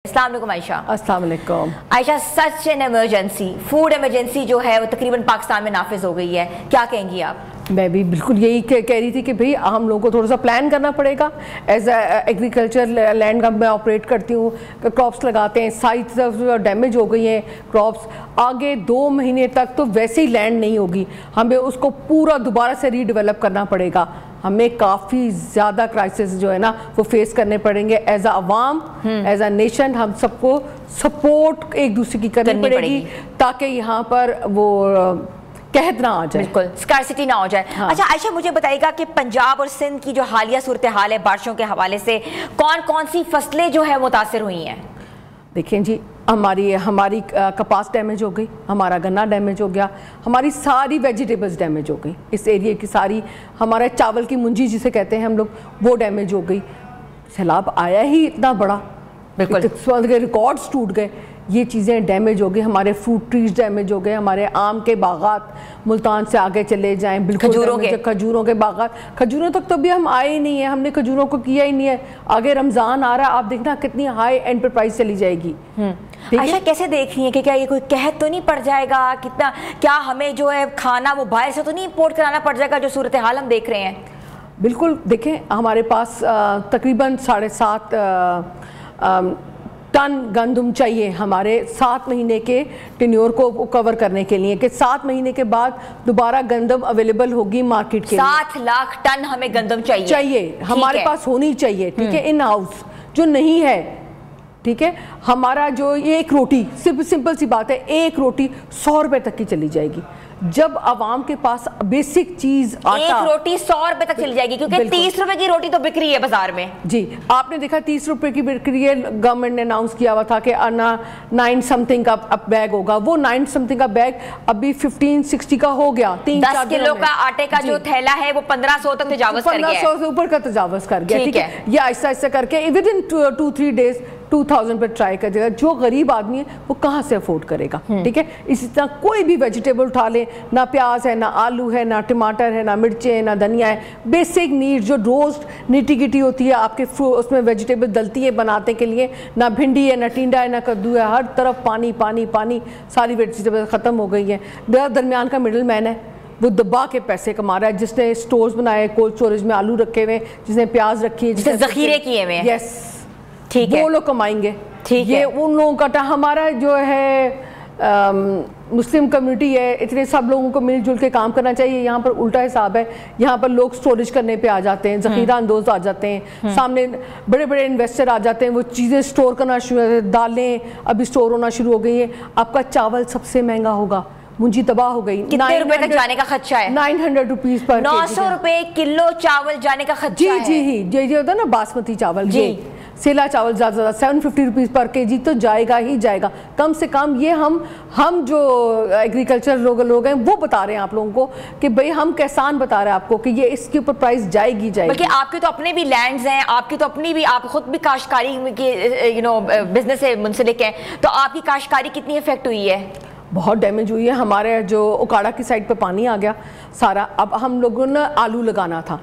अस्सलाम वालेकुम आयशा। अस्सलाम वालेकुम Ayesha, such an emergency, food emergency जो है वो तकरीबन पाकिस्तान में नाफिज हो गई है, क्या कहेंगी आप? मैं भी बिल्कुल यही कह रही थी कि भाई हम लोगों को थोड़ा सा प्लान करना पड़ेगा। एज एग्रीकल्चर लैंड का मैं ऑपरेट करती हूँ, क्रॉप्स लगाते हैं, सारी तरफ डैमेज हो गई हैं क्रॉप्स, आगे 2 महीने तक तो वैसे ही लैंड नहीं होगी, हमें उसको पूरा दोबारा से रीडेवलप करना पड़ेगा। हमें काफ़ी ज़्यादा क्राइसिस जो है ना वो फेस करने पड़ेंगे। As a Awam, as a nation, हम सबको सपोर्ट एक दूसरे की करनी पड़ेगी ताकि यहाँ पर वो कहत ना आ जाए, बिल्कुल स्कार्सिटी ना हो जाए। हाँ। अच्छा आयशा, मुझे बताइएगा कि पंजाब और सिंध की जो हालिया सूरत हाल है बारिशों के हवाले से, कौन कौन सी फसलें जो है मुतासर हुई हैं? देखें जी, हमारी कपास डैमेज हो गई, हमारा गन्ना डैमेज हो गया, हमारी सारी वेजिटेबल्स डैमेज हो गई, इस एरिया की सारी, हमारा चावल की मुंजी जिसे कहते हैं हम लोग, वो डैमेज हो गई। सैलाब आया ही इतना बड़ा, बिल्कुल रिकॉर्ड्स टूट गए, ये चीज़ें डैमेज हो गई, हमारे फ्रूट ट्रीज डैमेज हो गए, हमारे आम के बागात मुल्तान से आगे चले जाएं, बिल्कुल खजूरों के बागात, खजूरों तक तो भी हम आए ही नहीं है, हमने खजूरों को किया ही नहीं है। आगे रमज़ान आ रहा है, आप देखना कितनी हाई एंड पर प्राइस चली जाएगी। आयशा, कैसे देख रही है कि क्या ये कोई कहत तो नहीं पड़ जाएगा? कितना क्या हमें जो है खाना वो बाहर से तो नहीं इम्पोर्ट कराना पड़ जाएगा, जो सूरत हाल हम देख रहे हैं? बिल्कुल, देखें हमारे पास तकरीबन 7.5 टन गंदम चाहिए हमारे 7 महीने के टेन्योर को कवर करने के लिए, कि 7 महीने के बाद दोबारा गंदम अवेलेबल होगी मार्केट के 7 लाख टन हमें गंदम चाहिए हमारे पास होनी चाहिए, ठीक है, इन हाउस जो नहीं है, ठीक है। हमारा जो ये एक रोटी, सिंपल सी बात है, एक रोटी 100 रुपए तक की चली जाएगी। जब आवाम के पास बेसिक चीज एक रोटी 100 रुपए तक चली जाएगी, क्योंकि 30 रुपए की रोटी तो बिक रही है बाजार में। जी, आपने देखा 30 रुपए की बिक रही है, गवर्नमेंट ने अनाउंस किया हुआ था कि 9 समथिंग का बैग होगा, वो 9 समथिंग का बैग अभी 1560 का हो गया। 10 किलो का आटे का जो थैला है वो 1500 तक तजावज कर गया, 1500 से ऊपर का तजावज कर गया, ठीक है। ये आहिस्ता आहिस्ता करके विद इन 2-3 डेज 2000 पे ट्राई कर देगा। जो गरीब आदमी है वो कहाँ से अफोर्ड करेगा, ठीक है। इसी तरह कोई भी वेजिटेबल उठा ले, ना प्याज है, ना आलू है, ना टमाटर है, ना मिर्चें है, ना धनिया है, बेसिक नीड जो रोज नीटी गिटी होती है आपके उसमें वेजिटेबल डलती है बनाने के लिए, ना भिंडी है, ना टिंडा है, ना कद्दू है, हर तरफ पानी पानी पानी, सारी वेजिटेबल ख़त्म हो गई है। दरमियान का मिडिल मैन है, वो दबा के पैसे कमा रहा है, जिसने स्टोर्स बनाए, कोल्ड स्टोरेज में आलू रखे हुए, जिसने प्याज रखी है, जिसने ज़ख़ीरे किए हुए, यस, ठीक है, वो लोग कमाएंगे, ठीक है। ये उन लोगों का हमारा जो है मुस्लिम कम्युनिटी है, इतने सब लोगों को मिलजुल के काम करना चाहिए। यहाँ पर उल्टा हिसाब है, यहाँ पर लोग स्टोरेज करने पे आ जाते हैं, ज़ख़ीरा अंदोज़ आ जाते हैं, सामने बड़े बड़े इन्वेस्टर आ जाते हैं, वो चीज़ें स्टोर करना शुरू, दालें अभी स्टोर होना शुरू हो गई हैं। आपका चावल सबसे महंगा होगा, मुंजी तबाह हो गई। कितने रुपए तक जाने का खर्चा है? 900 रुपीज़ पर 900 रुपए किलो चावल जाने का खर्चा है। जी होता है ना बासमती चावल, जी सेला चावल ज़्यादा 750 रुपीज़ पर केजी तो जाएगा ही जाएगा कम से कम। ये हम जो एग्रीकल्चर लोग हैं वो बता रहे हैं आप लोगों को कि भाई हम किसान बता रहे हैं आपको कि ये इसके ऊपर प्राइस जाएगी। बल्कि आपके तो अपने भी लैंड्स हैं, आपकी तो अपनी भी, आप खुद भी काश्तकारी के बिजनेस से मुंसलिक हैं, तो आपकी काश्तकारी कितनी इफेक्ट हुई है? बहुत डैमेज हुई है। हमारे जो उकाड़ा की साइड पे पानी आ गया सारा। अब हम लोगों ने आलू लगाना था,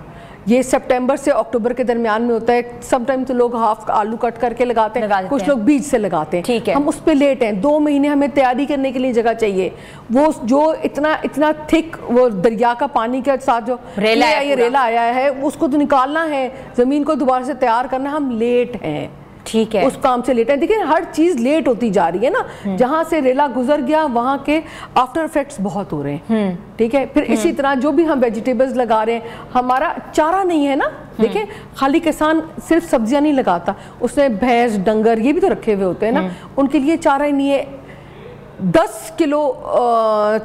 ये सितंबर से अक्टूबर के दरमियान में होता है। समटाइम तो लोग हाफ आलू कट करके लगाते हैं, कुछ लोग बीज से लगाते हैं, ठीक है। हम उस पे लेट हैं, 2 महीने हमें तैयारी करने के लिए जगह चाहिए। वो जो इतना थिक वो दरिया का पानी के साथ जो रेला आया है उसको तो निकालना है, जमीन को दोबारा से तैयार करना, हम लेट हैं, ठीक है, उस काम से लेट है। देखिए हर चीज लेट होती जा रही है ना, जहां से रेला गुजर गया वहां के आफ्टर इफेक्ट्स बहुत हो रहे हैं, ठीक है। फिर इसी तरह जो भी हम वेजिटेबल्स लगा रहे हैं, हमारा चारा नहीं है ना। देखिए खाली किसान सिर्फ सब्जियां नहीं लगाता, उसने भैंस डंगर ये भी तो रखे हुए होते हैं ना, उनके लिए चारा ही नहीं है। 10 किलो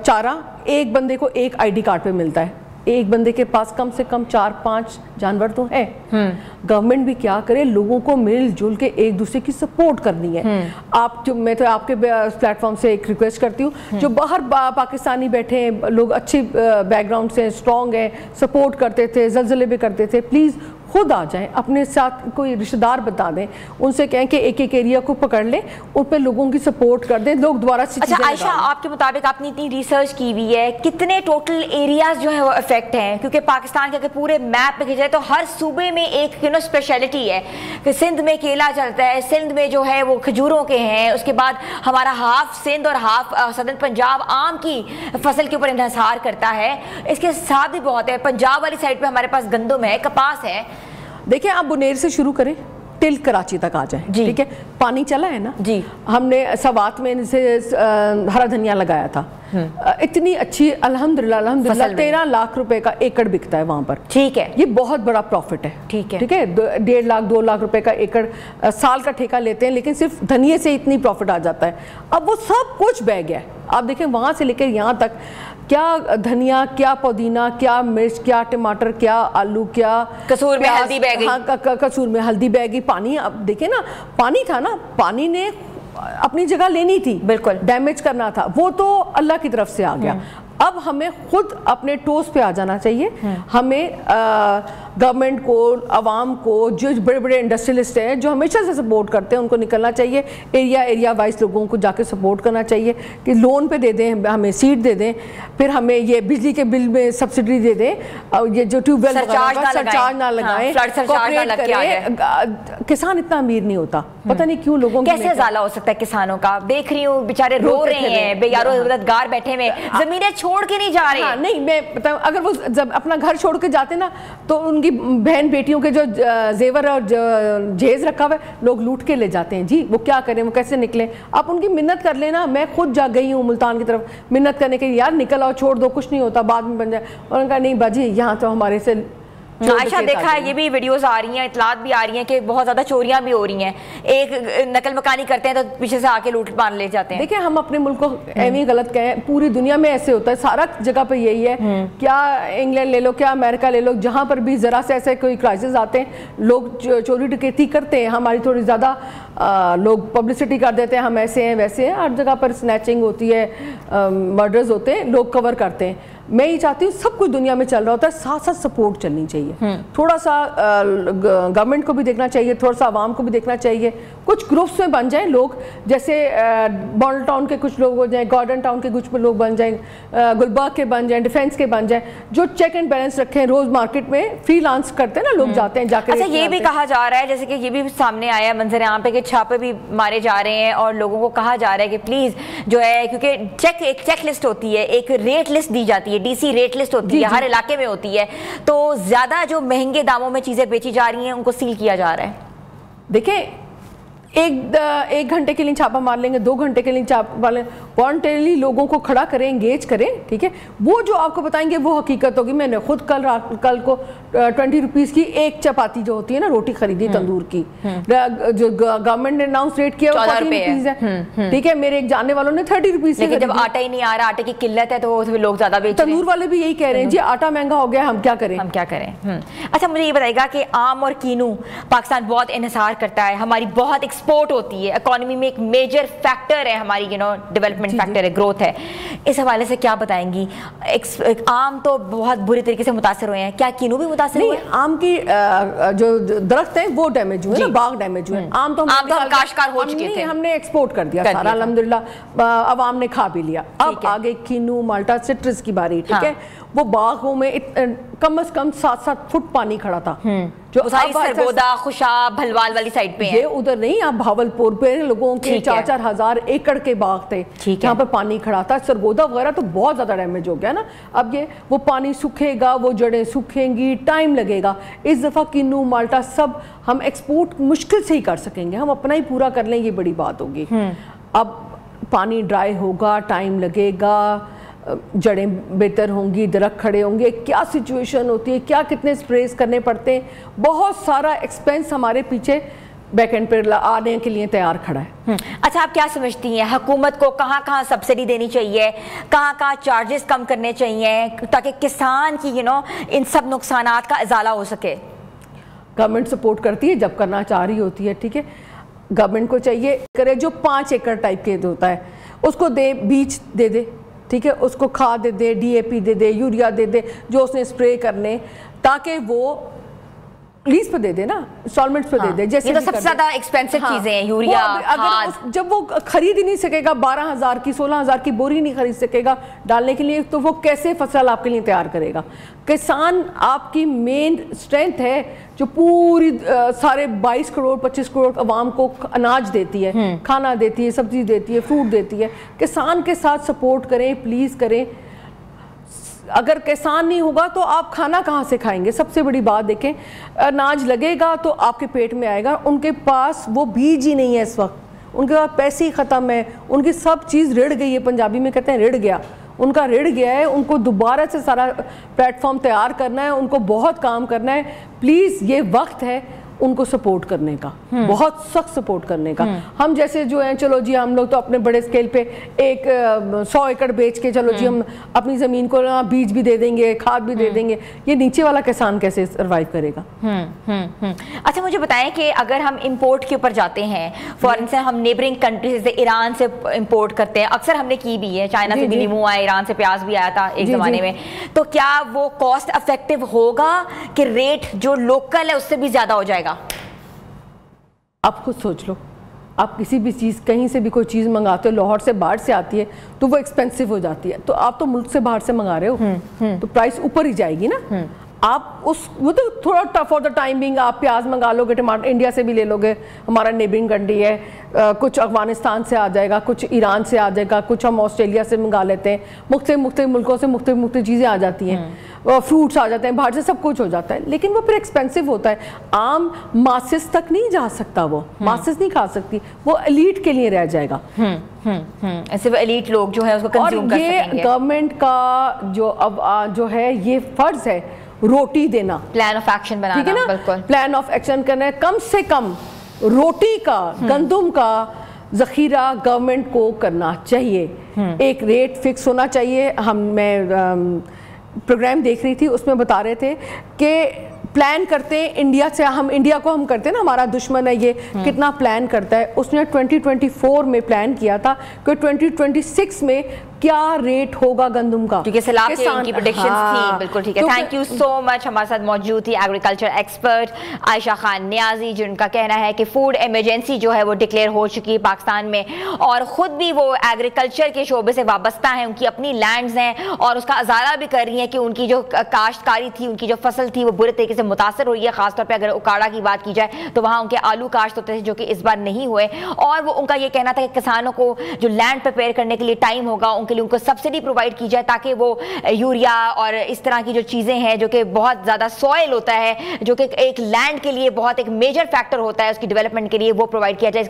चारा एक बंदे को एक ID कार्ड पे मिलता है, एक बंदे के पास कम से कम 4-5 जानवर तो है। गवर्नमेंट भी क्या करे, लोगों को मिलजुल के एक दूसरे की सपोर्ट करनी है। मैं तो आपके प्लेटफॉर्म से एक रिक्वेस्ट करती हूँ, जो बाहर पाकिस्तानी बैठे हैं लोग, अच्छे बैकग्राउंड से स्ट्रॉन्ग हैं, सपोर्ट करते थे, ज़लज़ले भी करते थे, प्लीज़ خود آ جائیں, اپنے ساتھ کوئی رشتہ دار بتا دیں, ان سے کہیں کہ ایک ایک ایریا کو پکڑ لیں, ان پہ لوگوں کی سپورٹ کر دیں, لوگ دوبارہ سے اچھا عائشہ, آپ کے مطابق آپ نے اتنی ریسرچ کی ہوئی ہے, کتنے ٹوٹل ایریاز جو ہے وہ افیکٹ ہیں؟ کیونکہ پاکستان کے اگر پورے میپ پہ کھینچا جائے تو ہر صوبے میں ایک اسپیشلٹی ہے کہ سندھ میں کیلا چلتا ہے, سندھ میں جو ہے وہ کھجوروں کے ہیں, اس کے بعد ہمارا ہاف سندھ اور ہاف سدرن پنجاب آم کی فصل کے اوپر انحصار کرتا ہے, اس کے ساتھ بھی بہت ہے. پنجاب والی سائڈ پہ ہمارے پاس گندم ہے, کپاس ہے. دیکھیں آپ بنیر سے شروع کریں ٹل کراچی تک آ جائیں, ٹھیک ہے, پانی چلا ہے نا جی. ہم نے سوات میں سے ہرا دھنیا لگایا تھا, اتنی اچھی الحمدللہ 13 لاکھ روپے کا ایکڑ بکتا ہے وہاں پر, ٹھیک ہے, یہ بہت بڑا پروفٹ ہے, ٹھیک ہے, 1.5 لاکھ 2 لاکھ روپے کا ایکڑ سال کا ٹھیکہ لیتے ہیں, لیکن صرف دھنیے سے اتنی پروفٹ آ جاتا ہے. اب وہ سب کچھ بہ گیا ہے, آپ دیکھیں وہاں سے لے کے یہاں تک کیا دھنیا, کیا پودینہ, کیا مرچ, کیا ٹماٹر, کیا آلو, کیا قصور میں ہلدی بہ گئی, ہاں قصور میں ہلدی بہ گئی. پانی اب دیکھیں نا, پانی تھا نا, پانی نے اپنی جگہ لینی تھی, بالکل ڈیمیج کرنا تھا, وہ تو اللہ کی طرف سے آ گیا. اب ہمیں خود اپنے ٹوز پہ آ جانا چاہیے. ہمیں گورنمنٹ کو, عوام کو, جو بڑے بڑے انڈسٹریلسٹ ہیں جو ہمیشہ سے سپورٹ کرتے ہیں, ان کو نکلنا چاہیے, ایریا وائز لوگوں کو جا کے سپورٹ کرنا چاہیے کہ لون پہ دے دیں, ہمیں سیڈ دے دیں, پھر ہمیں یہ بجلی کے بل میں سبسڈی دے دیں, یہ جو ٹیوب ویل سرچارج نہ لگائیں, کسان اتنا امیر نہیں ہوتا, پتہ نہیں کیوں لوگوں کیسے ازالہ ہو سکتا ہے کسانوں کا. دیکھ رہی ہوں بیچارے رو رہے ہیں, بے یارو مددگار بیٹھے ہوئے, زمینیں چھوڑ کے نہیں جا رہے. نہیں میں بتاؤں, اگر وہ جب اپنا گھر چھوڑ کے جاتے نا تو ان کی بہن بیٹیوں کے جو زیور اور جہیز رکھا ہوا ہے لوگ لوٹ کے لے جاتے ہیں جی. وہ کیا کریں, وہ کیسے نکلیں؟ آپ ان کی منت کر لینا. میں خود جا گئی ہوں ملتان کی طرف منت کرنے کے, یار نکل آؤ, چھوڑ دو, کچھ نہیں ہوتا, بعد میں بن جائے. انہوں نے کہا نہیں باجی یہاں تو ہمارے سے. عائشہ دیکھا ہے یہ بھی ویڈیوز آ رہی ہیں, اطلاعات بھی آ رہی ہیں کہ بہت زیادہ چوریاں بھی ہو رہی ہیں, ایک نقل مکانی کرتے ہیں تو پیچھے سے آ کے لوٹ مان لے جاتے ہیں. دیکھیں ہم اپنے ملک کو ایویں غلط کہیں, پوری دنیا میں ایسے ہوتا ہے, سارا جگہ پہ یہی ہے. کیا انگلینڈ لے لو, کیا امریکہ لے لو, جہاں پر بھی ذرا سے ایسے کوئی کرائسس آتے ہیں لوگ چوری ڈکیتی کرتے ہیں. ہماری تھوڑی زیادہ لوگ پبلسٹی کر دیتے ہیں, ہم ایسے ہیں ویسے ہیں, ہر جگہ پر سنیچنگ ہوتی ہے, مرڈرز ہوتے ہیں, لوگ کور کرتے ہیں. میں یہ چاہتی ہوں سب کچھ دنیا میں چل رہا ہوتا ہے, ساتھ ساتھ سپورٹ چلنی چاہیے. تھوڑا سا گورنمنٹ کو بھی دیکھنا چاہیے, تھوڑا سا عوام کو بھی دیکھنا چاہیے. کچھ گروپس میں بن جائیں لوگ, جیسے ماڈل ٹاؤن کے کچھ لوگ ہو جائیں, گارڈن ٹاؤن کے کچھ لوگ بن جائیں, گلبرگ کے بن جائیں, ڈیفینس کے بن جائیں, جو چیک اینڈ بیلنس رکھیں. روز مارکیٹ میں فری لانس کرتے ہیں نا لوگ, جاتے ہیں جا کے. اچھا یہ بھی کہا جا رہا ہے, جیسے کہ یہ بھی سامنے آیا ہے منظر عام پہ, کہ چھاپے بھی مارے جا رہے ہیں اور لوگوں کو کہا جا رہا ہے کہ پلیز جو ہے, کیونکہ ایک چیک لسٹ ہوتی ہے, ایک ریٹ لسٹ دی جاتی ہے, ڈی سی ریٹ لسٹ ہوتی ہے, ہر علاقے میں ہوتی ہے, تو زیادہ جو مہنگے داموں میں چیزیں بیچی جا رہی ہیں ان کو سیل کیا جا رہا ہے. دیکھیں ایک گھنٹے کے لیے چھاپا مار لیں گے, 2 گھنٹے کے لیے چھاپا مار لیں گے, وانٹیڈلی لوگوں کو کھڑا کریں, انگیج کریں, ٹھیک ہے. وہ جو آپ کو بتائیں گے وہ حقیقت ہوگی. میں نے خود کل کو 20 روپیز کی ایک چپاتی جو ہوتی ہے نا روٹی خریدی تندور کی, جو گورنمنٹ نے اناؤنس ریٹ کیا 14 روپیز ہے, ٹھیک ہے. میرے ایک جاننے والوں نے 30 روپیز سے. لیکن جب آٹا ہی نہیں آ رہا, آٹے کی قلت ہے تو لوگ زیادہ بیچ رہے ہیں. تندور والے بھی یہی کہہ رہے ہیں جی آٹا مہنگا ہو گیا, ہم کیا کریں. اچھا مجھے یہ بتائے گا کہ آم اور کینو پاکستان بہت انحصار کرتا ہے, ہماری بہت ایکسپورٹ ہوتی ہے, اکانومی میں ایک میجر فیکٹر ہے ہماری, ڈیولپمنٹ فیکٹر ہے, گروتھ ہے. اس حوالے سے کیا بتائیں گی؟ آم تو بہت بری طریقے سے متاثر ہوئے ہیں, کیا کینو بھی متاثر ہوئے ہیں؟ آم کی جو درخت ہیں وہ ڈیمیج ہوئے, باغ ڈیمیج ہوئے. آم تو کاشتکار ہو چکے تھے, ہم نے ایکسپورٹ کر دیا سارا الحمدللہ, عوام نے کھا بھی لیا. اب آگے کینو, مالٹا, سٹرس کی باری, ٹھیک ہے. وہ باغوں میں کم از کم 7 فٹ پانی کھڑا تھا, جو سرگودا, خوشاب, بھلوال والی سائڈ پہ یہ ادھر نہیں, آپ بھاولپور پہ لوگوں کے 4-4 ہزار ایکڑ کے باغ تھے جہاں پہ پانی کھڑا تھا. سرگودا وغیرہ تو بہت زیادہ ڈیمیج ہو گیا نا. اب وہ پانی سوکھے گا, وہ جڑیں سوکھیں گی, ٹائم لگے گا. اس دفعہ کینو, مالٹا سب ہم ایکسپورٹ مشکل سے ہی کر سکیں گے, ہم اپنا ہی پورا کر لیں, یہ بڑی بات ہوگی. اب پانی ڈرائی ہوگا, ٹائم لگے گا, جڑیں بہتر ہوں گی, درخت کھڑے ہوں گے, کیا سچویشن ہوتی ہے, کیا کتنے سپریز کرنے پڑتے ہیں, بہت سارا ایکسپینس ہمارے پیچھے بیک اینڈ پہ آنے کے لیے تیار کھڑا ہے. اچھا آپ کیا سمجھتی ہیں حکومت کو کہاں کہاں سبسڈی دینی چاہیے, کہاں کہاں چارجز کم کرنے چاہیے تاکہ کسان کی ان سب نقصانات کا ازالہ ہو سکے؟ گورنمنٹ سپورٹ کرتی ہے جب کرنا چاہ رہی ہوتی ہے, ٹھیک ہے. گورنمنٹ کو چاہیے کرے جو 5 ایکڑ ٹائپ کے ہوتا ہے اس کو دے, بیج دے دے, ٹھیک ہے, اس کو کھاد دے, D A P they they, urea دے دے, جو اس نے اسپرے کرنے, تاکہ وہ लीज पे दे दे ना, इंस्टॉलमेंट्स पे दे दे, जैसे ये तो सबसे ज्यादा एक्सपेंसिव चीजें हैं, यूरिया, अगर जब वो खरीद ही नहीं सकेगा 12,000 की 16,000 की बोरी नहीं खरीद सकेगा डालने के लिए, तो वो कैसे फसल आपके लिए तैयार करेगा? किसान आपकी मेन स्ट्रेंथ है जो पूरी सारे 22 करोड़ 25 करोड़ अवाम को अनाज देती है, खाना देती है, सब्जी देती है, फ्रूट देती है। किसान के साथ सपोर्ट करें, प्लीज़ करें। अगर किसान नहीं होगा तो आप खाना कहाँ से खाएंगे? सबसे बड़ी बात देखें, अनाज लगेगा तो आपके पेट में आएगा, उनके पास वो बीज ही नहीं है इस वक्त, उनके पास पैसे ही ख़त्म है, उनकी सब चीज़ रिढ़ गई है, पंजाबी में कहते हैं रिढ़ गया, उनका रिढ़ गया है। उनको दोबारा से सारा प्लेटफॉर्म तैयार करना है, उनको बहुत काम करना है। प्लीज़ ये वक्त है उनको सपोर्ट करने का, बहुत सख्त सपोर्ट करने का। हम जैसे जो हैं, चलो जी हम लोग तो अपने बड़े स्केल पे 100 एकड़ बेच के चलो जी हम अपनी ज़मीन को बीज भी दे देंगे, खाद भी दे देंगे, ये नीचे वाला किसान कैसे सर्वाइव करेगा? अच्छा मुझे बताएं कि अगर हम इंपोर्ट के ऊपर जाते हैं, फॉर इंस्टेंस हम नेबरिंग कंट्री जैसे ईरान से इंपोर्ट करते हैं, अक्सर हमने की भी है, चाइना से भी लीमू आया, ईरान से प्याज भी आया था एक ज़माने में, तो क्या वो कॉस्ट इफेक्टिव होगा कि रेट जो लोकल है उससे भी ज़्यादा हो जाएगा? आप खुद सोच लो, आप किसी भी चीज़ कहीं से भी कोई चीज़ मंगाते हो, लाहौर से बाहर से आती है तो वो एक्सपेंसिव हो जाती है, तो आप तो मुल्क से बाहर से मंगा रहे हो तो प्राइस ऊपर ही जाएगी ना। आप वो तो थोड़ा tough for the time being आप प्याज मंगा लोगे, टमाटर इंडिया से भी ले लोगे, हमारा नेबरिंग कंट्री है, कुछ अफगानिस्तान से आ जाएगा, कुछ ईरान से आ जाएगा, कुछ हम ऑस्ट्रेलिया से मंगा लेते हैं, मुख्तलिफ मुल्कों से मुख्तलिफ चीज़ें आ जाती हैं, फ्रूट्स आ जाते हैं, बाहर से सब कुछ हो जाता है, लेकिन वो फिर एक्सपेंसिव होता है। आम मासेस तक नहीं जा सकता, वो मासेस नहीं खा सकती, वो एलीट के लिए रह जाएगा। सिर्फ एलीट लोग जो है उसको कंज्यूम कर सकेंगे। ये गवर्नमेंट का जो अब जो है ये फर्ज है रोटी देना, प्लान ऑफ एक्शन बनाना, ठीक है ना, बिल्कुल प्लान ऑफ एक्शन करना है। कम से कम रोटी का, गंदुम का ज़ख़ीरा गवर्नमेंट को करना चाहिए, एक रेट फिक्स होना चाहिए। मैं प्रोग्राम देख रही थी, उसमें बता रहे थे कि प्लान करते हैं इंडिया से, हम इंडिया को हम करते हैं ना, हमारा दुश्मन है ये, कितना प्लान करता है। उसने 2024 में प्लान किया था कि 2026 में क्या रेट होगा गंदम का, क्योंकि सैलाब की उनकी प्रेडिक्शंस थी। बिल्कुल ठीक है, थैंक यू सो मच। हमारे साथ मौजूद थी एग्रीकल्चर एक्सपर्ट आयशा खान नियाजी, जिनका कहना है कि फूड इमरजेंसी जो है वो डिक्लेयर हो चुकी है पाकिस्तान में, और ख़ुद भी वो एग्रीकल्चर के शोबे से वाबस्ता हैं, उनकी अपनी लैंड्स हैं और उसका अजारा भी कर रही हैं कि उनकी जो काश्तकारी थी, उनकी जो फसल थी वो बुरे तरीके से मुतासर हुई है। खासतौर पर अगर उकाड़ा की बात की जाए तो वहाँ उनके आलू काश्त होते थे जो कि इस बार नहीं हुए, और वो उनका ये कहना था कि किसानों को जो लैंड प्रिपेयर करने के लिए टाइम होगा उनके लिए उनको सब्सिडी प्रोवाइड की जाए, ताकि वो यूरिया और इस तरह की जो चीज़ें हैं जो कि बहुत ज़्यादा सॉइल होता है, जो कि एक लैंड के लिए बहुत एक मेजर फैक्टर होता है उसकी डेवलपमेंट के लिए, वो प्रोवाइड किया जाए।